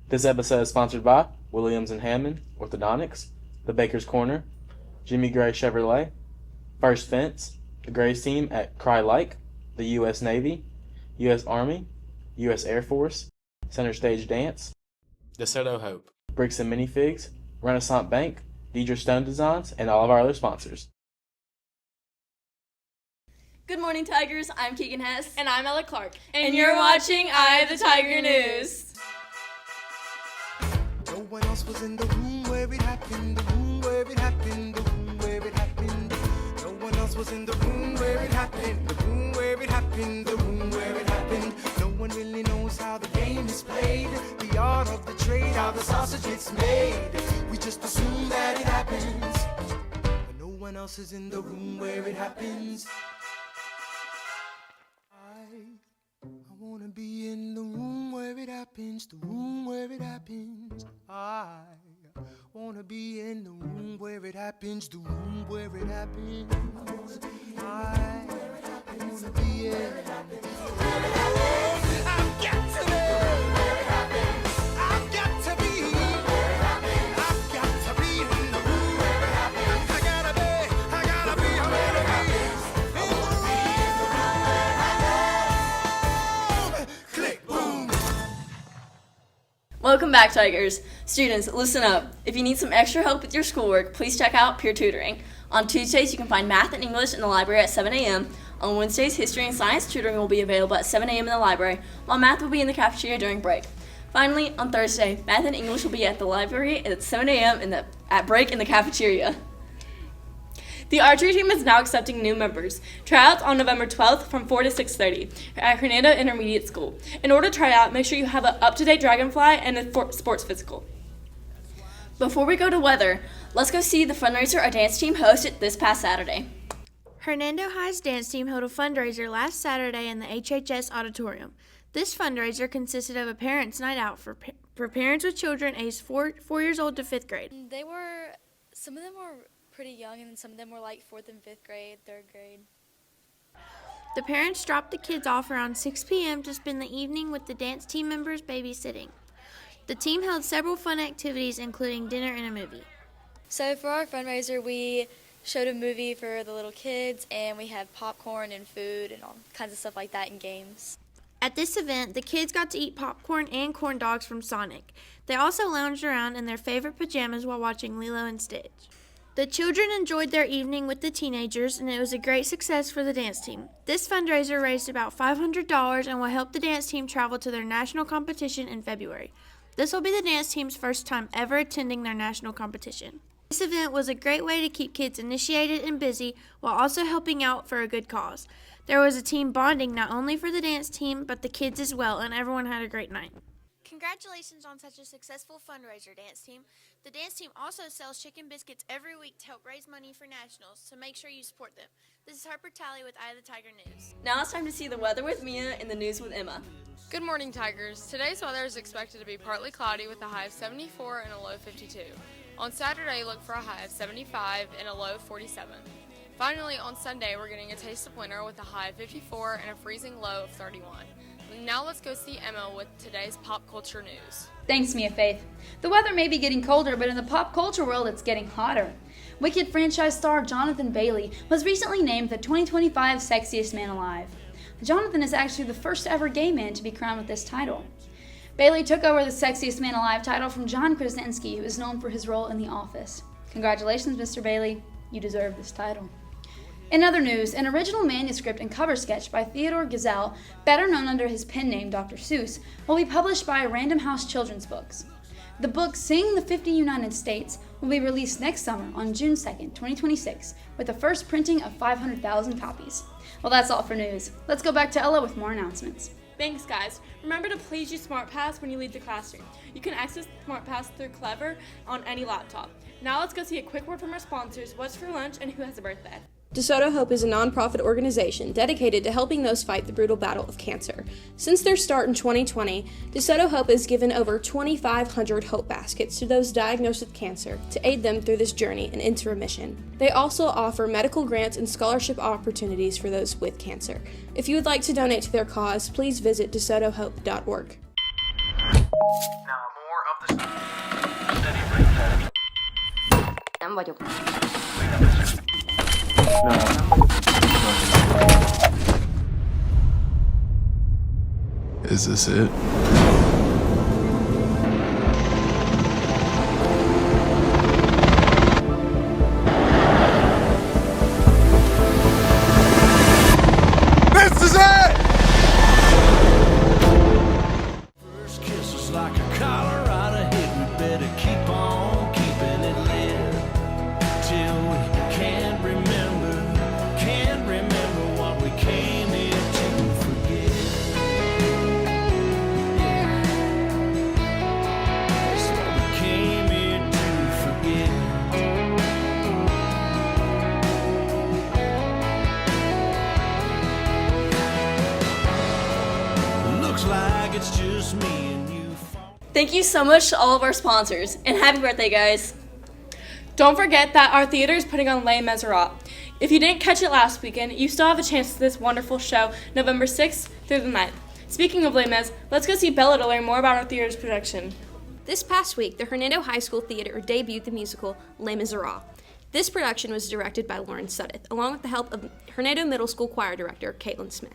This episode is sponsored by Williams & Hammond Orthodontics, The Baker's Corner, Jimmy Gray Chevrolet, First Fence, the Grays team at Cry Like, the U.S. Navy, U.S. Army, U.S. Air Force, Center Stage Dance, DeSoto Hope, Bricks and Minifigs, Renaissance Bank, Deidre Stone Designs, and all of our other sponsors. Good morning, Tigers. I'm Keegan Hess. And I'm Ella Clark. And you're watching Eye of the Tiger News. No one else was in the room where it happened, the room where it happened, the room where it happened. No one else was in the room where it happened, the room where it happened, the room where it happened. No one really knows how the game is played, the art of the trade, how the sausage gets made. We just assume that it happens, but no one else is in the room where it happens. I wanna be in the room where it happens, the room where it happens. I wanna be in the room where it happens, the room where it happens. I wanna be in. I've got to be where it happens. I've got to be where it happens. I've got to be in the room where it happens. I gotta be where it happens. I wanna be in the room where it happens. Click, boom. Welcome back, Tigers. Students, listen up. If you need some extra help with your schoolwork, please check out Peer Tutoring. On Tuesdays, you can find math and English in the library at 7 a.m. On Wednesdays, history and science tutoring will be available at 7 a.m. in the library, while math will be in the cafeteria during break. Finally, on Thursday, math and English will be at the library at 7 a.m. at break in the cafeteria. The archery team is now accepting new members. Tryouts on November 12th from 4 to 6:30 at Hernando Intermediate School. In order to try out, make sure you have an up-to-date Dragonfly and a sports physical. Before we go to weather, let's go see the fundraiser our dance team hosted this past Saturday. Hernando High's dance team held a fundraiser last Saturday in the HHS auditorium. This fundraiser consisted of a parents' night out for parents with children aged 4 years old to 5th grade. Some of them were pretty young, and some of them were like 4th and 5th grade, 3rd grade. The parents dropped the kids off around 6 p.m. to spend the evening with the dance team members babysitting. The team held several fun activities, including dinner and a movie. So for our fundraiser, we showed a movie for the little kids, and we had popcorn and food and all kinds of stuff like that and games. At this event, the kids got to eat popcorn and corn dogs from Sonic. They also lounged around in their favorite pajamas while watching Lilo and Stitch. The children enjoyed their evening with the teenagers, and it was a great success for the dance team. This fundraiser raised about $500 and will help the dance team travel to their national competition in February. This will be the dance team's first time ever attending their national competition. This event was a great way to keep kids initiated and busy while also helping out for a good cause. There was a team bonding not only for the dance team, but the kids as well, and everyone had a great night. Congratulations on such a successful fundraiser, dance team. The dance team also sells chicken biscuits every week to help raise money for nationals, so make sure you support them. This is Harper Talley with Eye of the Tiger News. Now it's time to see the weather with Mia and the news with Emma. Good morning, Tigers. Today's weather is expected to be partly cloudy with a high of 74 and a low of 52. On Saturday, look for a high of 75 and a low of 47. Finally, on Sunday, we're getting a taste of winter with a high of 54 and a freezing low of 31. Now let's go see Emma with today's pop culture news. Thanks, Mia Faith. The weather may be getting colder, but in the pop culture world, it's getting hotter. Wicked franchise star Jonathan Bailey was recently named the 2025 Sexiest Man Alive. Jonathan is actually the first ever gay man to be crowned with this title. Bailey took over the Sexiest Man Alive title from John Krasinski, who is known for his role in The Office. Congratulations, Mr. Bailey. You deserve this title. In other news, an original manuscript and cover sketch by Theodore Geisel, better known under his pen name Dr. Seuss, will be published by Random House Children's Books. The book Sing the 50 United States will be released next summer on June 2nd, 2026, with the first printing of 500,000 copies. Well, that's all for news. Let's go back to Ella with more announcements. Thanks, guys. Remember to please use SmartPass when you leave the classroom. You can access SmartPass through Clever on any laptop. Now let's go see a quick word from our sponsors, what's for lunch, and who has a birthday. DeSoto Hope is a nonprofit organization dedicated to helping those fight the brutal battle of cancer. Since their start in 2020, DeSoto Hope has given over 2,500 Hope Baskets to those diagnosed with cancer to aid them through this journey and into remission. They also offer medical grants and scholarship opportunities for those with cancer. If you would like to donate to their cause, please visit DeSotoHope.org. Now, more Is this it? This is it! First kiss was like a Colorado hit. We better keep on keeping it lit till we can't remember what we came here to forget. Yeah, that's what we came here to forget. Looks like it's just me and you. Thank you so much to all of our sponsors, and happy birthday, guys. Don't forget that our theater is putting on Les Miserables. If you didn't catch it last weekend, you still have a chance to this wonderful show November 6th through the 9th. Speaking of Les Mis, let's go see Bella to learn more about our theater's production. This past week, the Hernando High School Theater debuted the musical Les Miserables. This production was directed by Lauren Sudduth, along with the help of Hernando Middle School choir director Caitlin Smith.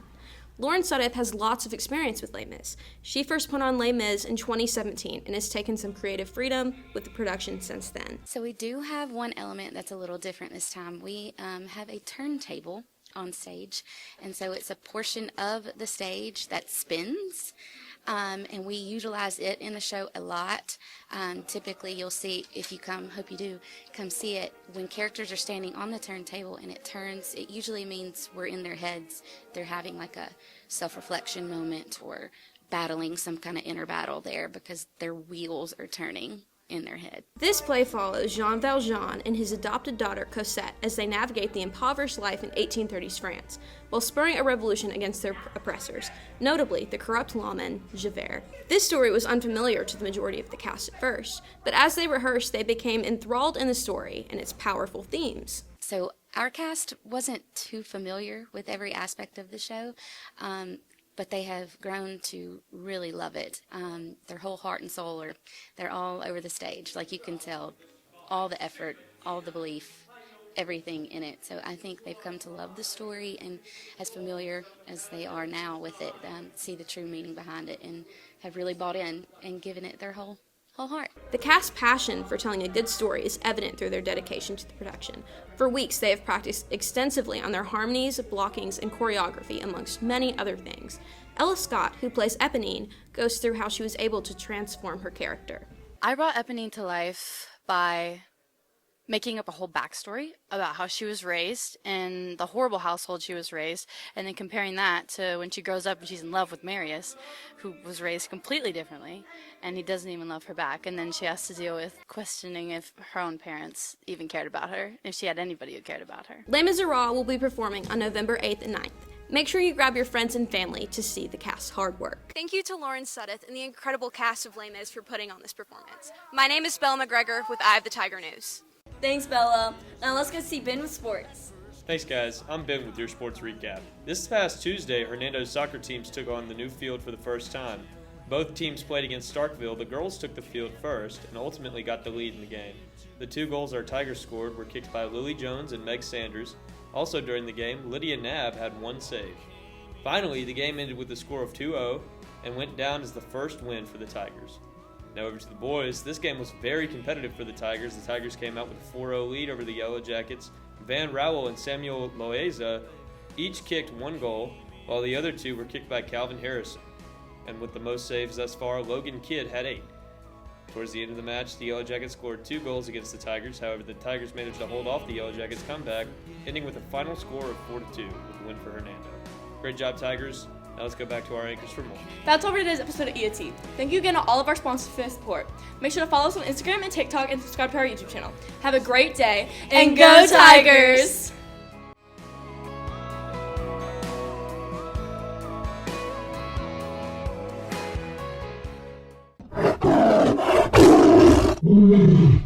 Lauren Sudduth has lots of experience with Les Mis. She first put on Les Mis in 2017 and has taken some creative freedom with the production since then. So we do have one element that's a little different this time. We have a turntable on stage, and so it's a portion of the stage that spins. And we utilize it in the show a lot. Typically, you'll see, if you come, hope you do, come see it, when characters are standing on the turntable and it turns, it usually means we're in their heads. They're having like a self-reflection moment or battling some kind of inner battle there because their wheels are turning in their head. This play follows Jean Valjean and his adopted daughter Cosette as they navigate the impoverished life in 1830s France, while spurring a revolution against their oppressors, notably the corrupt lawman Javert. This story was unfamiliar to the majority of the cast at first, but as they rehearsed, they became enthralled in the story and its powerful themes. So our cast wasn't too familiar with every aspect of the show, but they have grown to really love it. Their whole heart and soul they're all over the stage. Like you can tell, all the effort, all the belief, everything in it. So I think they've come to love the story, and as familiar as they are now with it, see the true meaning behind it and have really bought in and given it their whole heart. The cast's passion for telling a good story is evident through their dedication to the production. For weeks, they have practiced extensively on their harmonies, blockings, and choreography, amongst many other things. Ella Scott, who plays Eponine, goes through how she was able to transform her character. I brought Eponine to life by making up a whole backstory about how she was raised in the horrible household she was raised, and then comparing that to when she grows up and she's in love with Marius, who was raised completely differently, and he doesn't even love her back. And then she has to deal with questioning if her own parents even cared about her, if she had anybody who cared about her. Les Miserables will be performing on November 8th and 9th. Make sure you grab your friends and family to see the cast's hard work. Thank you to Lauren Sudduth and the incredible cast of Les Mis for putting on this performance. My name is Bella McGregor with Eye of the Tiger News. Thanks, Bella. Now let's go see Ben with sports. Thanks, guys. I'm Ben with your sports recap. This past Tuesday, Hernando's soccer teams took on the new field for the first time. Both teams played against Starkville. The girls took the field first and ultimately got the lead in the game. The 2 goals our Tigers scored were kicked by Lily Jones and Meg Sanders. Also during the game, Lydia Knabb had 1 save. Finally, the game ended with a score of 2-0 and went down as the first win for the Tigers. Now over to the boys. This game was very competitive for the Tigers. The Tigers came out with a 4-0 lead over the Yellow Jackets. Van Rowell and Samuel Loaiza each kicked 1 goal, while the other 2 were kicked by Calvin Harrison. And with the most saves thus far, Logan Kidd had 8. Towards the end of the match, the Yellow Jackets scored 2 goals against the Tigers. However, the Tigers managed to hold off the Yellow Jackets' comeback, ending with a final score of 4-2 with a win for Hernando. Great job, Tigers. Now let's go back to our anchors for more. That's all for today's episode of EAT. Thank you again to all of our sponsors for their support. Make sure to follow us on Instagram and TikTok and subscribe to our YouTube channel. Have a great day, and go Tigers! Mm-hmm.